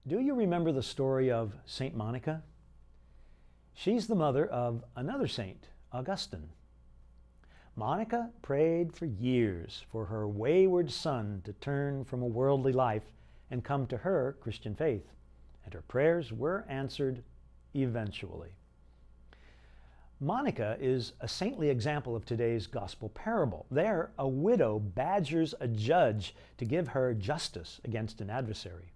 Do you remember the story of St. Monica? She's the mother of another saint, Augustine. Monica prayed for years for her wayward son to turn from a worldly life and come to her Christian faith, and her prayers were answered eventually. Monica is a saintly example of today's gospel parable. There, a widow badgers a judge to give her justice against an adversary.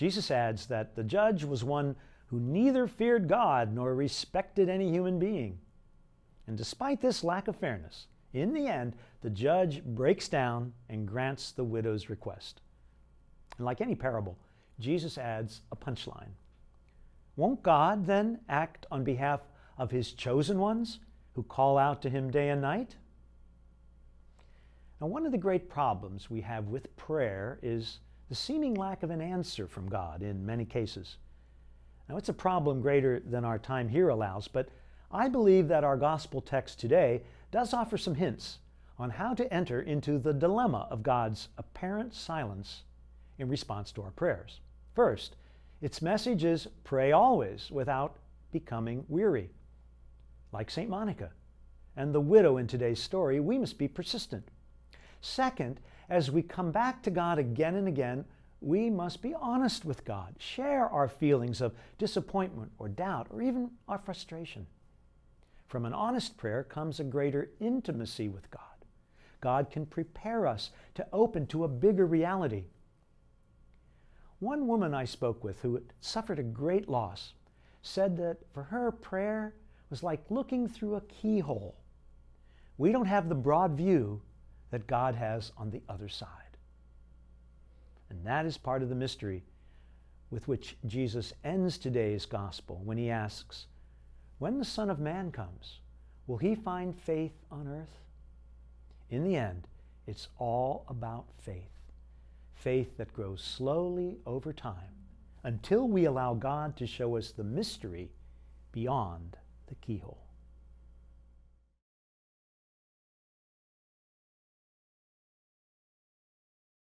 Jesus adds that the judge was one who neither feared God nor respected any human being. And despite this lack of fairness, in the end, the judge breaks down and grants the widow's request. And like any parable, Jesus adds a punchline. Won't God then act on behalf of his chosen ones who call out to him day and night? Now, one of the great problems we have with prayer is the seeming lack of an answer from God in many cases. Now, it's a problem greater than our time here allows, but I believe that our gospel text today does offer some hints on how to enter into the dilemma of God's apparent silence in response to our prayers. First, its message is pray always without becoming weary. Like St. Monica and the widow in today's story, we must be persistent. Second, as we come back to God again and again, we must be honest with God, share our feelings of disappointment or doubt or even our frustration. From an honest prayer comes a greater intimacy with God. God can prepare us to open to a bigger reality. One woman I spoke with who had suffered a great loss said that for her, prayer was like looking through a keyhole. We don't have the broad view that God has on the other side. And that is part of the mystery with which Jesus ends today's gospel when he asks, when the Son of Man comes, will he find faith on earth? In the end, it's all about faith. Faith that grows slowly over time until we allow God to show us the mystery beyond the keyhole.